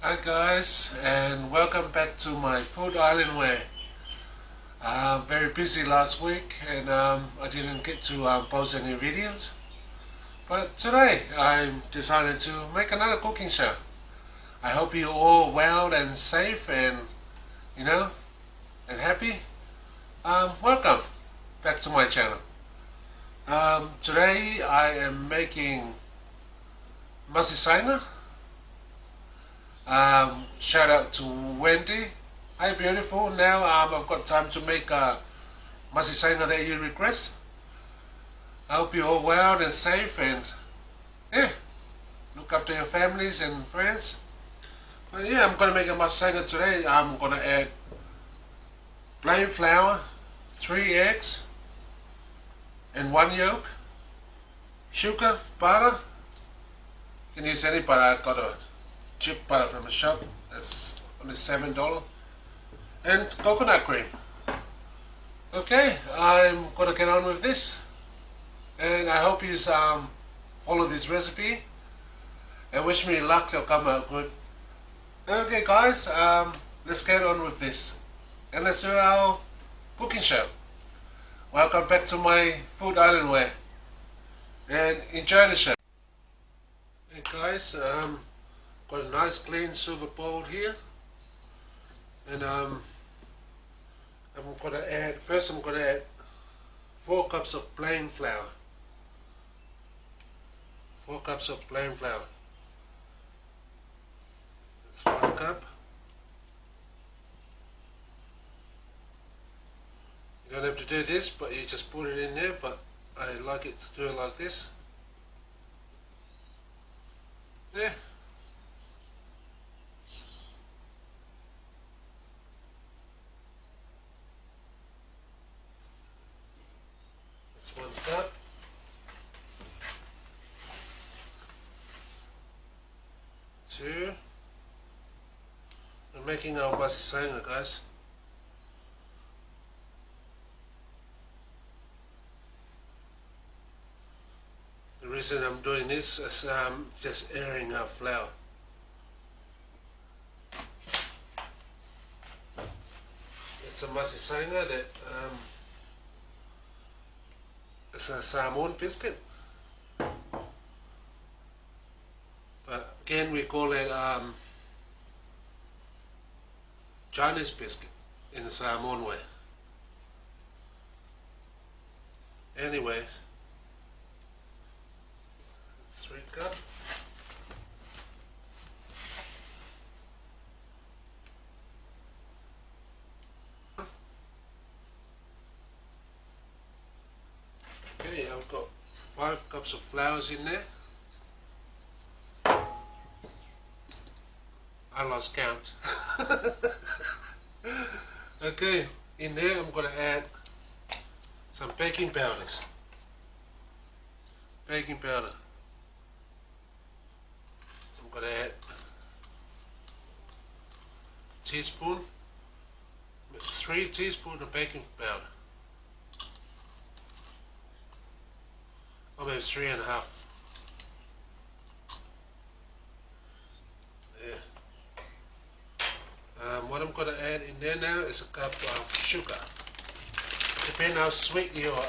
Hi guys, and welcome back to my food island way. Very busy last week and I didn't get to post any videos. But today I decided to make another cooking show. I hope you're all well and safe and you know and happy. Welcome back to my channel. Today I am making Masi Saiga. Shout out to Wendy. Hi beautiful. Now I've got time to make Masi Saiga that you request. I hope you're all well and safe and yeah, look after your families and friends. But yeah, I'm gonna make a Masi Saiga today. I'm gonna add plain flour, 3 eggs and 1 yolk, sugar, butter. You can use any butter. I've got a cheap butter from the shop. That's only $7. And coconut cream. Okay, I'm gonna get on with this, and I hope you follow this recipe and wish me luck. It'll come out good. Okay, guys, let's get on with this and let's do our cooking show. Welcome back to my food island way, and enjoy the show. Hey guys, got a nice clean silver bowl here, and I'm gonna add 4 cups of plain flour. 4 cups of plain flour. That's 1 cup. You don't have to do this, but you just put it in there, but I like it to do it like this. There. That's 1 cup. 2. We're making our Masi Saiga, guys. The reason I'm doing this is just airing our flour. It's a Masi Saiga that it's a Samoan biscuit, but again we call it Chinese biscuit in the Samoan way. Anyways, 3 cups. Okay, I've got 5 cups of flours in there. I lost count. Okay, in there I'm going to add some baking powders. Baking powder. I'm going to add a teaspoon, 3 teaspoons of baking powder. Or maybe 3.5. What I'm going to add in there now is a cup of sugar. Depending how sweet your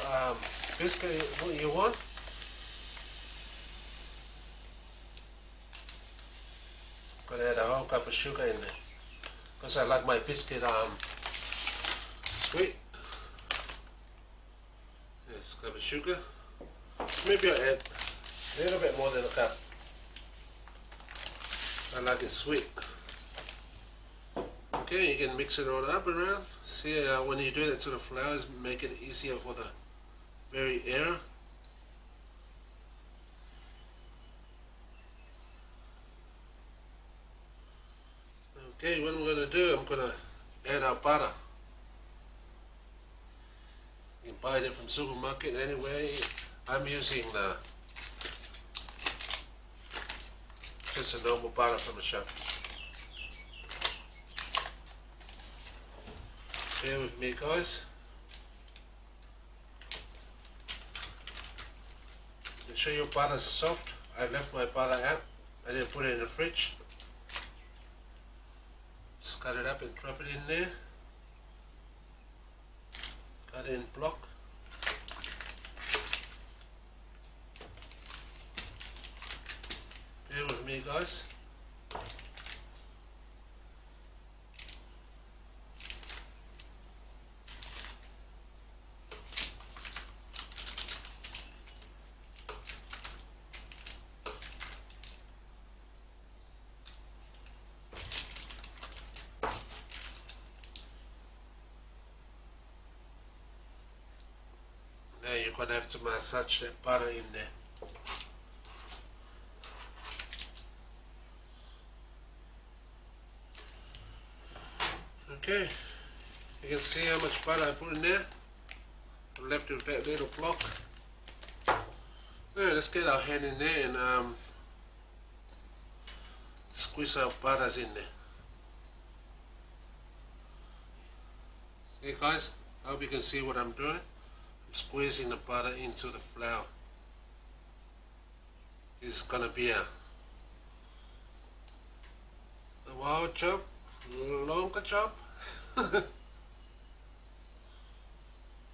biscuit you want. I'm going to add a whole cup of sugar in there because I like my biscuit sweet. Yes, a cup of sugar. Maybe I'll add a little bit more than a cup. I like it sweet. Okay, you can mix it all up around. See, when you do that to the flours, make it easier for the very air. Okay, what I'm going to do, I'm going to add our butter. You can buy it from supermarket anyway. I'm using just a normal butter from the shop. Bear with me, guys. Make sure your butter's soft. I left my butter out. I didn't put it in the fridge. cut it up and drop it in there. Cut it in block. Bear with me, guys. Now you're going to have to massage that butter in there. Okay, you can see how much butter I put in there. I left it with that little block. Now let's get our hand in there and squeeze our butters in there. See guys, I hope you can see what I'm doing. I'm squeezing the butter into the flour. This is gonna be a wild chop, longer chop.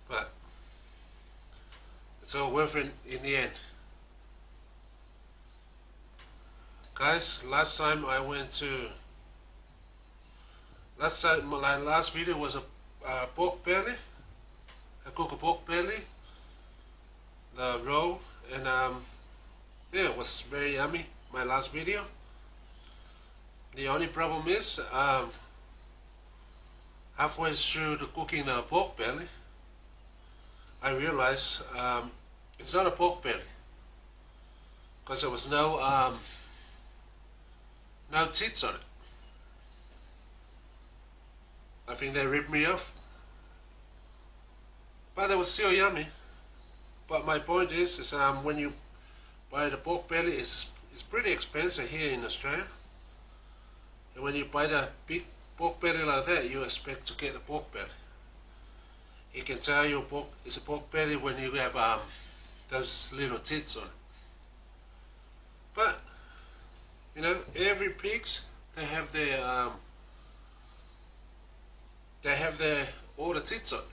But it's all worth it in the end. Guys, last time I went to, my last video was a pork belly. I cook a pork belly, the roe, and yeah, it was very yummy, my last video. The only problem is, halfway through the cooking the pork belly, I realized it's not a pork belly, because there was no teats on it. I think they ripped me off, but it was still yummy. But my point is when you buy the pork belly, it's pretty expensive here in Australia, and when you buy the big pork belly like that, you expect to get a pork belly. You can tell your pork is a pork belly when you have those little tits on it. But you know, every pigs, they have their all the tits on it.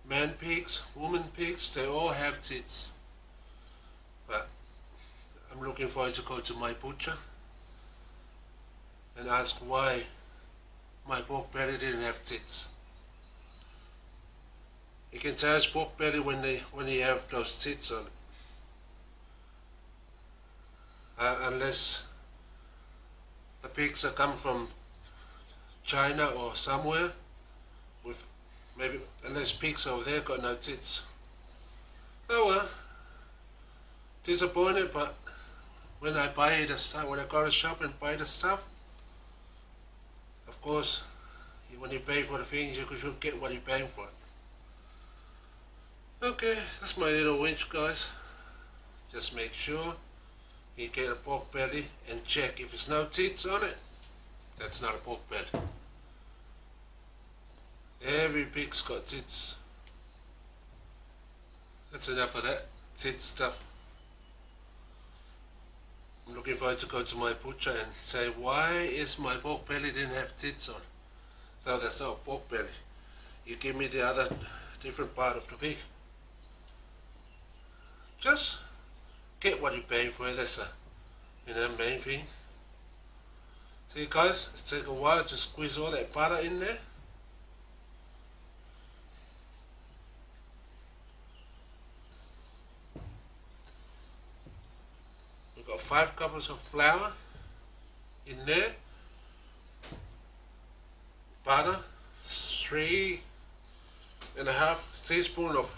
Man pigs, woman pigs, they all have tits. But I'm looking forward to go to my butcher and ask why my pork belly didn't have tits. You can tell it's pork belly when you have those tits on it. Unless the pigs are come from China or somewhere, with maybe, unless pigs over there got no tits. Oh well, disappointed, but when I buy the stuff, when I go to the shop and buy the stuff, of course, when you pay for the things, you should get what you're paying for. Okay, that's my little winch, guys. Just make sure you get a pork belly and check if there's no tits on it. That's not a pork belly. Every pig's got tits. That's enough of that tit stuff. I'm looking forward to go to my butcher and say, why is my pork belly didn't have tits on? So that's not a pork belly. You give me the other different part of the pig. Just get what you pay for. That's the main thing. See guys, it's take a while to squeeze all that butter in there. We've got 5 cups of flour in there, butter, 3.5 teaspoons of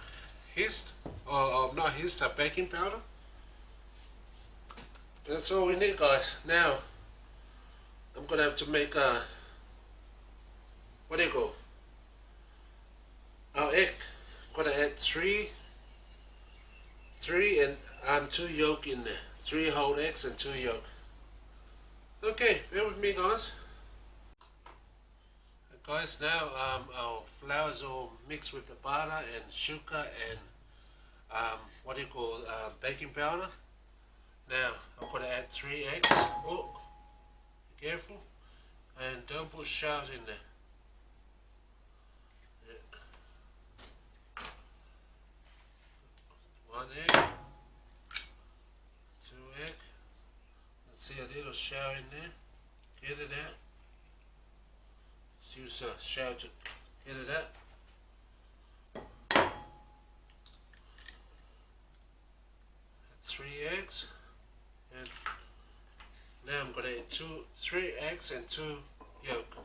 yeast, or not yeast, baking powder. That's all we need, guys. Now I'm gonna have to make a, what do you call, our egg. I'm gonna add 3 and 2 yolk in there. 3 whole eggs and 2 yolk. Okay, bear with me, guys. Guys, now our flour is all mixed with the butter and sugar and what do you call, baking powder. Now I'm going to add 3 eggs. Oh, be careful. And Don't put shells in there. Yeah. 1 egg, 2 egg. Let's see a little shell in there. Get it out. Let's use a shell to get it out. 3 eggs, and now I'm going to add 3 eggs and 2 yolk.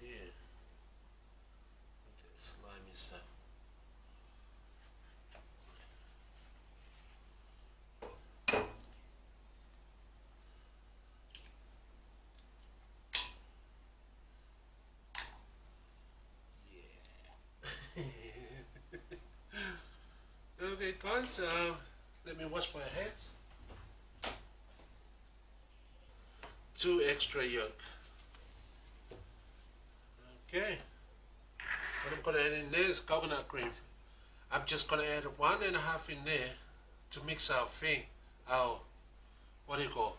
Yeah, that slimy stuff. Okay guys, let me wash my hands. 2 extra yolk. Okay, what I'm going to add in there is coconut cream. I'm just going to add 1.5 in there to mix our thing, our, what do you call,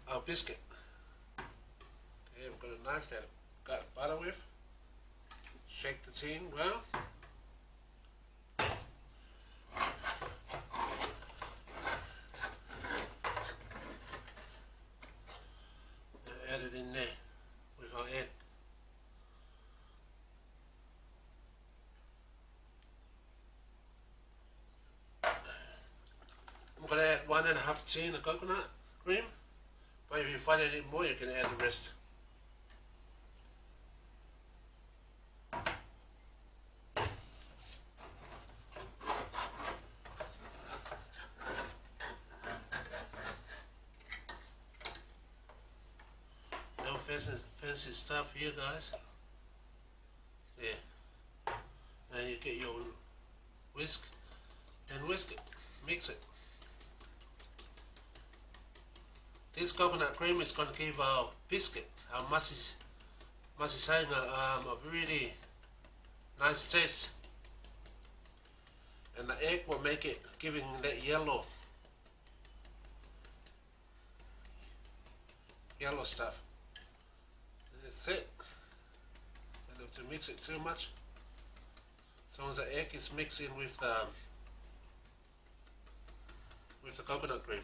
our biscuit. Okay, I'm going to knife that I've got butter with. Shake the tin well. Add it in there with our egg. I'm going to add 1.5 tin of coconut cream, but if you find any more you can add the rest. No fancy stuff here guys. Yeah. Now you get your whisk and whisk it, mix it. This coconut cream is going to give our biscuit, our Masi Saiga, a really nice taste, and the egg will make it giving that yellow stuff. That's it. I don't have to mix it too much. As long as the egg is mixing with the coconut cream.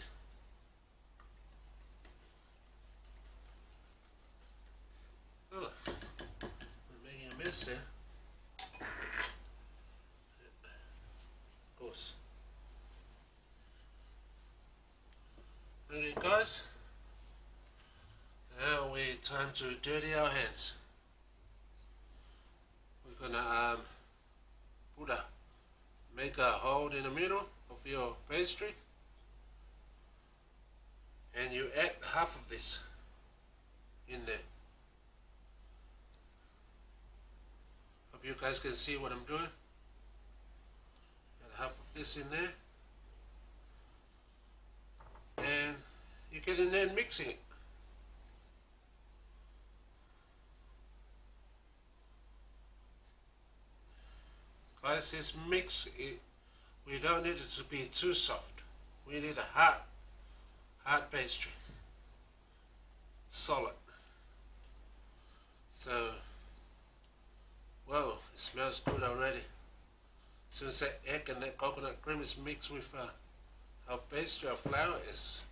Oh, I'm making a mess there. Of course. Okay guys, now time to dirty our hands. We're gonna make a hole in the middle of your pastry, and you add half of this in there. Hope you guys can see what I'm doing. Add half of this in there, and you get in there and mixing it. Guys, this mix, we don't need it to be too soft. We need a hard pastry, solid. So, whoa, it smells good already. As soon as that egg and that coconut cream is mixed with our pastry, our flour, is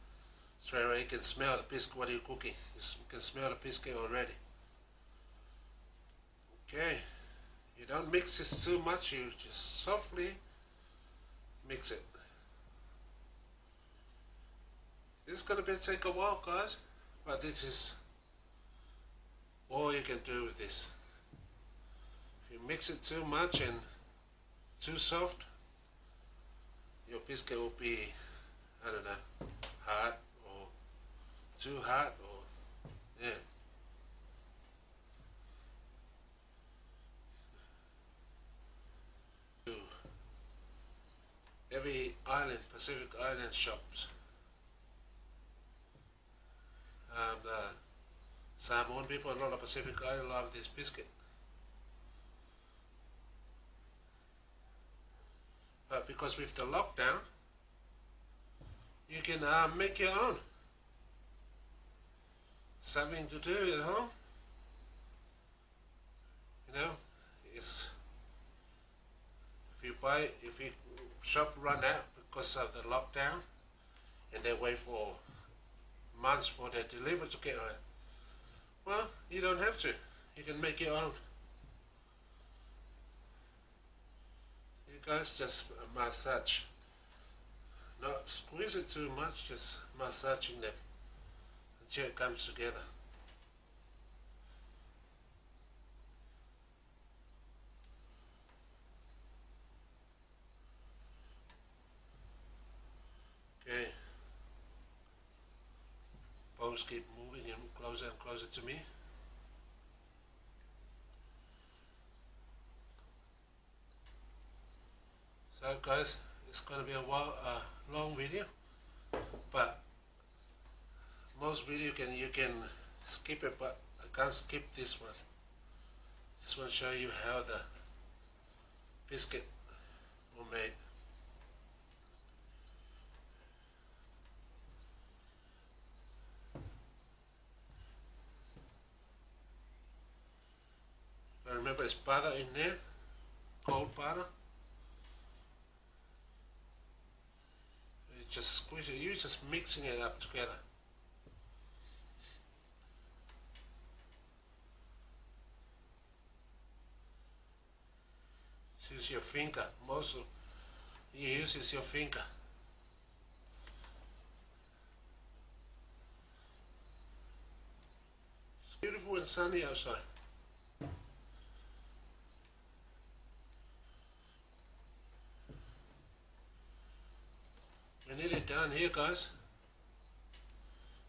straight away you can smell the biscuit. What are you cooking? You can smell the biscuit already. Okay. You don't mix this too much, you just softly mix it. This is going to take a while guys, but this is all you can do with this. If you mix it too much and too soft, your biscuit will be, I don't know, hard or too hard or, yeah. Every island, Pacific Island shops, the Samoan people, a lot of Pacific Island love this biscuit. because with the lockdown, you can make your own. Something to do at home. You know, it's if you shop run out because of the lockdown, and they wait for months for their delivery to get on. Well, you don't have to. You can make your own. You guys just massage. Not squeeze it too much, just massaging them until it comes together. Okay. Bones keep moving him closer and closer to me. So guys, it's going to be a long video, but most video you can skip it, but I can't skip this one. Just want to show you how the biscuit were made. Remember, it's butter in there, cold butter. You just squeeze it, you're just mixing it up together. Use your finger, most of you use is your finger. It's beautiful and sunny outside. We're nearly done here, guys.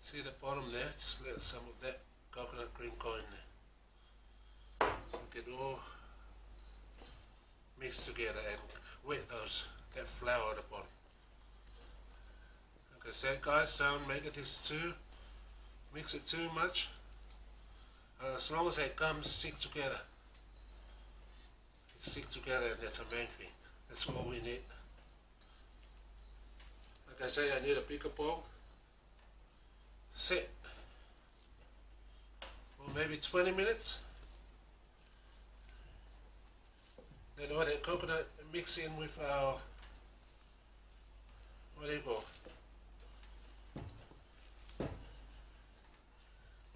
See the bottom there? Just let some of that coconut cream go in there. So get all mixed together and wet that flour at the bottom. Like I said, guys, don't make it mix it too much. As long as they stick together. Stick together, and that's the main thing. That's all we need. Like I say, I need a bigger bowl. Sit for maybe 20 minutes. Then all that coconut mix in with our, what do you call,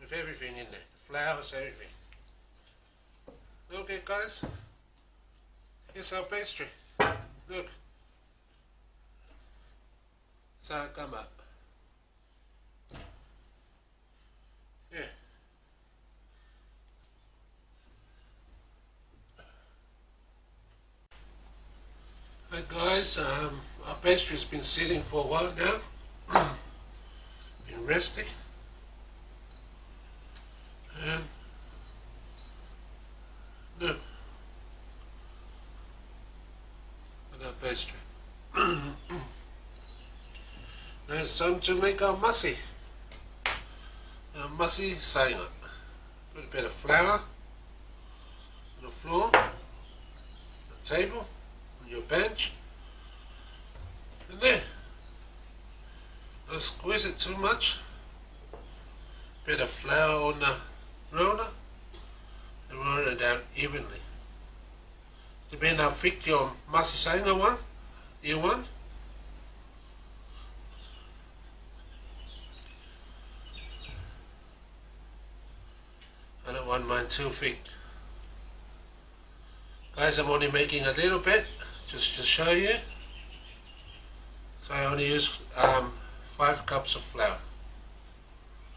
with everything in there, flowers, everything. Okay guys, here's our pastry. Look, so it come up. Yeah. Hi guys, our pastry's been sitting for a while now, been resting, and look at our pastry. Now it's time to make our Masi Saiga. Put a bit of flour on the floor, the table, your bench, and there. Don't squeeze it too much. Bit of flour on the roller and roll it down evenly. Depending how thick your Masi Saiga one you want. I don't want mine too thick. Guys, I'm only making a little bit just to show you. So I only use 5 cups of flour.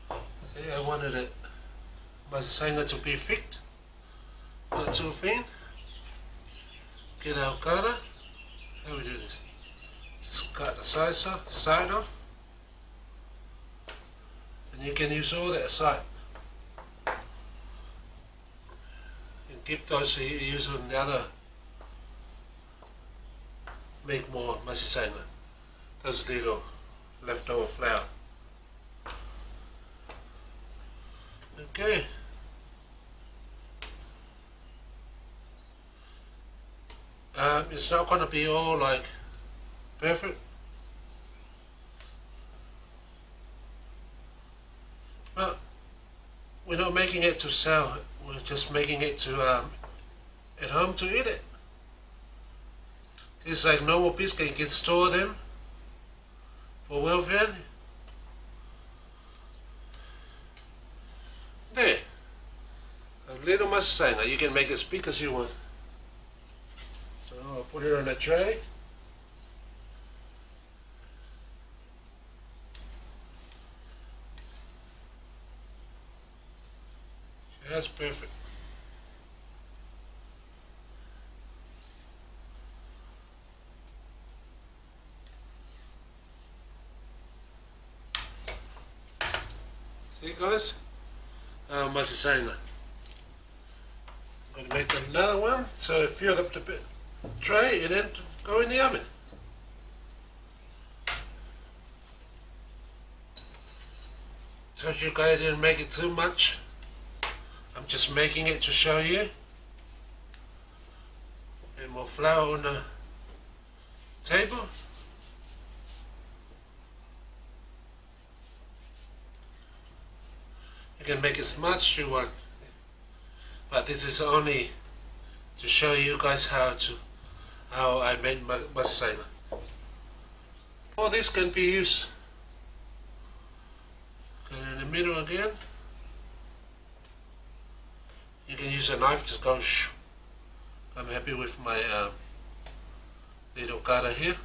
See, I wanted it Masi Saiga to be thick, not too thin. Get our cutter. How we do this? Just cut the side off, and you can use all that side. And keep those so you use on the other. Make more Masi Saiga. Those little leftover flour. Okay. It's not going to be all like perfect. Well, we're not making it to sell, we're just making it to at home to eat it. It's like normal biscuit, you can store them for welfare. There, a little Masi Saiga. You can make it as big as you want. So I'll put it on a tray. That's perfect. See guys? Masi Saiga. I'm going to make another one, so fill up the tray and then go in the oven. So you guys didn't make it too much. I'm just making it to show you. And more flour on the table. You can make as much as you want, but this is only to show you guys how I made Masi Saiga. All this can be used. Go in the middle again. You can use a knife, just go shh. I'm happy with my little cutter here.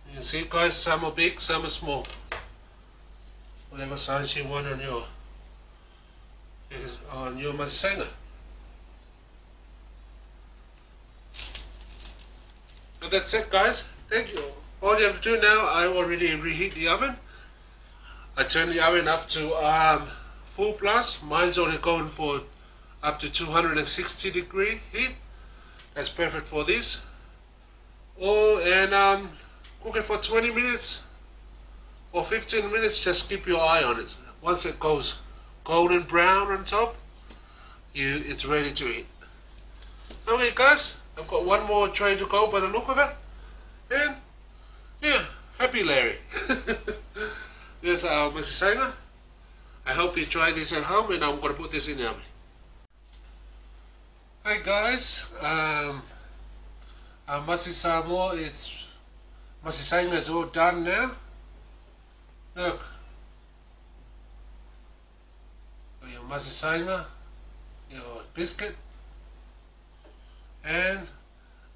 You can see guys, some are big, some are small. Whatever size you want on your Masi Saiga. So that's it guys. Thank you. All you have to do now, I already reheat the oven. I turn the oven up to full blast. Mine's only going for up to 260 degree heat. That's perfect for this. Oh, and cook it for 20 minutes or 15 minutes. Just keep your eye on it. Once it goes golden brown on top, it's ready to eat. Okay guys, I've got one more tray to go by the look of it. And yeah, happy Larry. There's our Masi Saiga. I hope you try this at home, and I'm going to put this in the oven. Hi guys, our Masi Samoa, Masi Saiga is all done now. Look, your Masi Saiga, your biscuit, and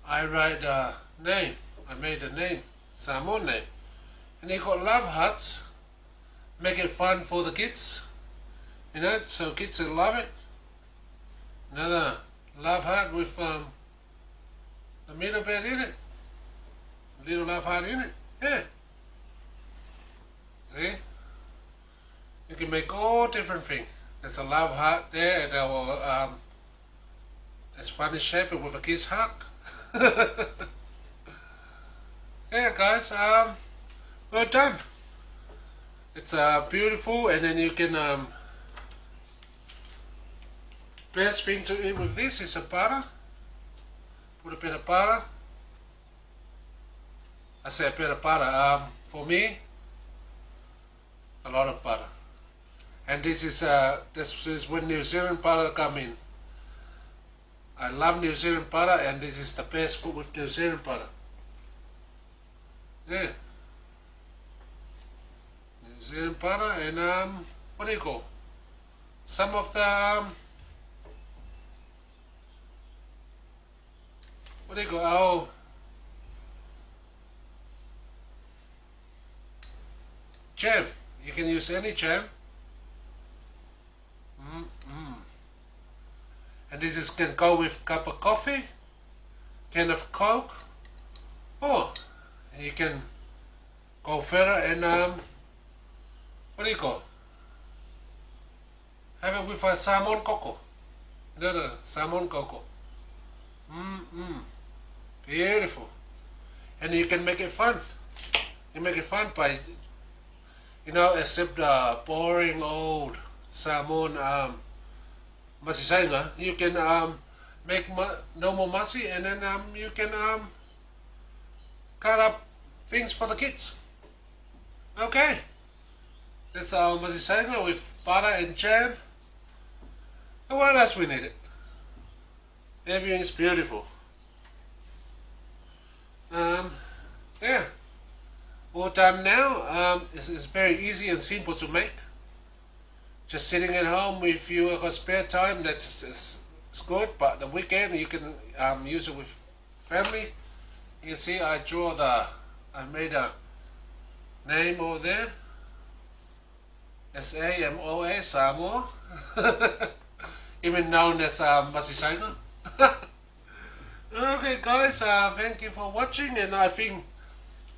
I write a name. I made a name, Samoan name, and they got love hearts. Make it fun for the kids, you know, so kids will love it. Another love heart with the middle bit in it, little love heart in it. Yeah. See, you can make all different things. There's a love heart there, and it's funny shape with a kiss hug. Yeah, guys, well done. It's beautiful, and then you can best thing to eat with this is a butter. Put a bit of butter. I say a bit of butter. For me, a lot of butter. And this is when New Zealand butter come in. I love New Zealand butter, and this is the best food with New Zealand butter. Yeah. New Zealand butter, and what do you call? Some of the what do you call? Oh, jam. You can use any jam. And this can go with cup of coffee, can of Coke, or you can go further and what do you call? Have it with a salmon cocoa. No, salmon cocoa. Beautiful. And you can make it fun. You make it fun by, you know, except the boring old salmon Masi Saiga, you can make no more masi, and then you can cut up things for the kids. Okay, this Masi Saiga with butter and jam. And what else we needed? Everything is beautiful. Yeah, all done now. It's very easy and simple to make. Just sitting at home, if you have spare time, it's good. But the weekend you can use it with family. You can see I made a name over there. Samoa, Samoa. Even known as Masi Saiga. Okay guys, thank you for watching, and I think,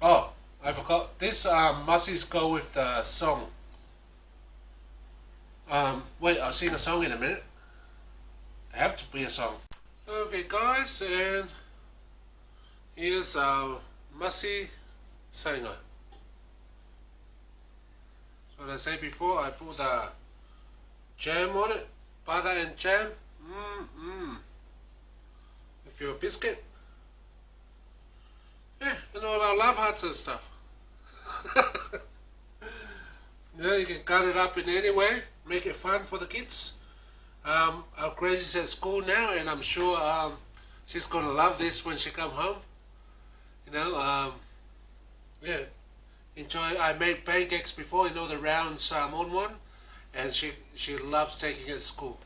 oh, I forgot, this Masi's go with the song. Wait, I'll sing a song in a minute. I have to be a song. Okay guys, and here's Masi Saiga. So as I said before, I put the jam on it, butter and jam. With your biscuit. Yeah, and all our love hearts and stuff. Yeah, you can cut it up in any way, make it fun for the kids. Our Gracie's at school now, and I'm sure she's gonna love this when she come home. You know, yeah, enjoy. I made pancakes before, you know, the round Samoan one, and she loves taking it to school.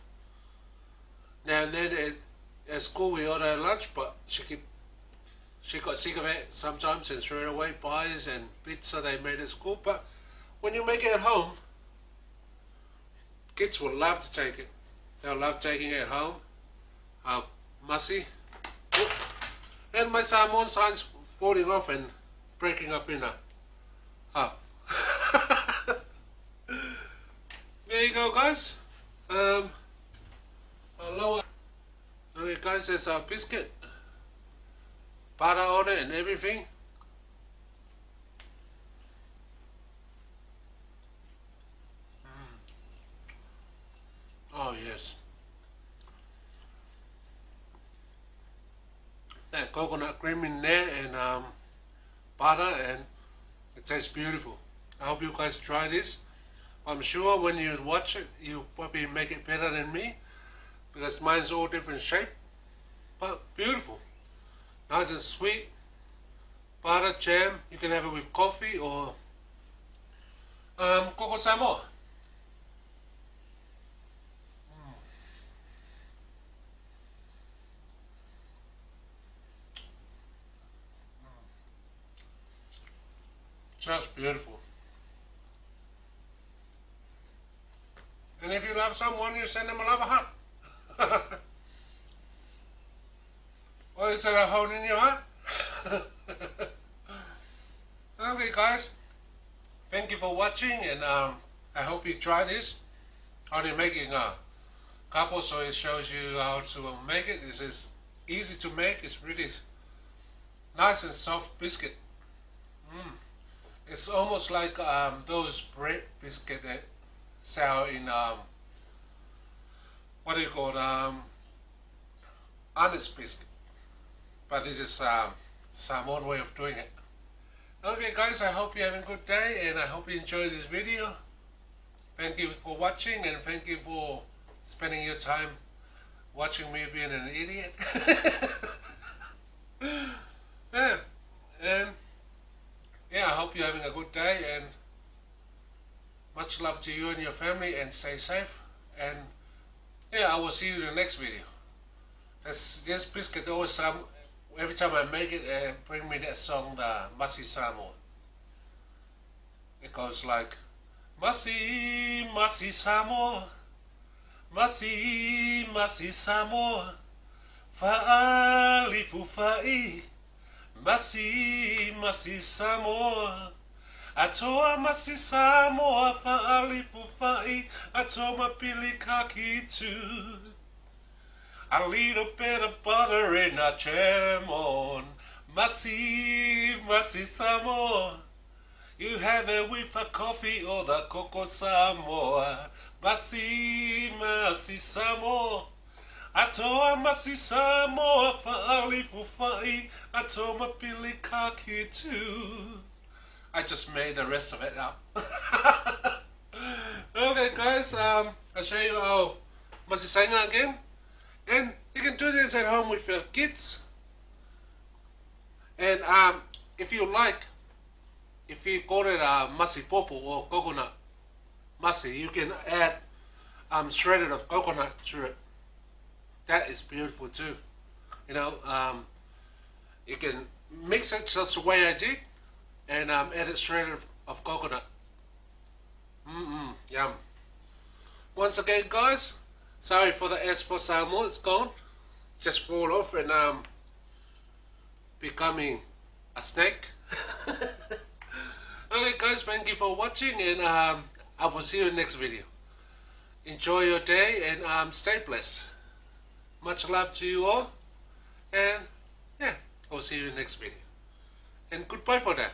Now and then at school we order lunch, but she got sick of it sometimes and threw it away. Pies and pizza they made at school, but when you make it at home, kids will love to take it. They'll love taking it at home. Masi. And my Samoan sign's falling off and breaking up in a half. There you go guys. I'll lower. Okay guys, there's our biscuit, butter on it and everything. Oh yes, that coconut cream in there and butter, and it tastes beautiful. I hope you guys try this. I'm sure when you watch it, you probably make it better than me, because mine's all different shape, but beautiful, nice and sweet. Butter, jam, you can have it with coffee or coco Samoa. Just beautiful. And if you love someone, you send them a love heart. Or is there a hole in your heart? Okay guys, thank you for watching, and I hope you try this. Only making a couple, so it shows you how to make it. This is easy to make. It's really nice and soft biscuit. It's almost like those bread biscuit that sell in what do you call it? Honest biscuit. But this is Samoan way of doing it. Okay guys, I hope you're having a good day, and I hope you enjoyed this video. Thank you for watching, and thank you for spending your time watching me being an idiot. Yeah, and yeah, I hope you're having a good day, and much love to you and your family, and stay safe. And yeah, I will see you in the next video. This biscuit always every time I make it, bring me that song, the Masi Samoa. It goes like, Masi, Masi Samoa, Masi, Masi Samoa, Fa'ali Fufai, Masi, Masi Samoa. Atoa Masi Samoa, Fa'ali Fufai, Atoma Pili Kakitu. A little bit of butter and a jam on. Masi, Masi Samoa. You have it with a coffee or the coco Samoa. Masi, Masi Samoa. Atoa Masi Samoa fa'ali fufa'i. Atoma pili kaki too. I just made the rest of it up. Okay guys, I'll show you how Masi Saiga again. And you can do this at home with your kids. And if you like, if you call it masi popo or coconut masi, you can add shredded of coconut to it. That is beautiful too. You know, you can mix it just the way I did, and add it shredded of coconut. Yum. Once again, guys, sorry for the S for Samoa. It's gone. Just fall off and becoming a snake. Okay guys, thank you for watching, and I will see you in the next video. Enjoy your day and stay blessed. Much love to you all, and yeah, I will see you in the next video. And goodbye for now.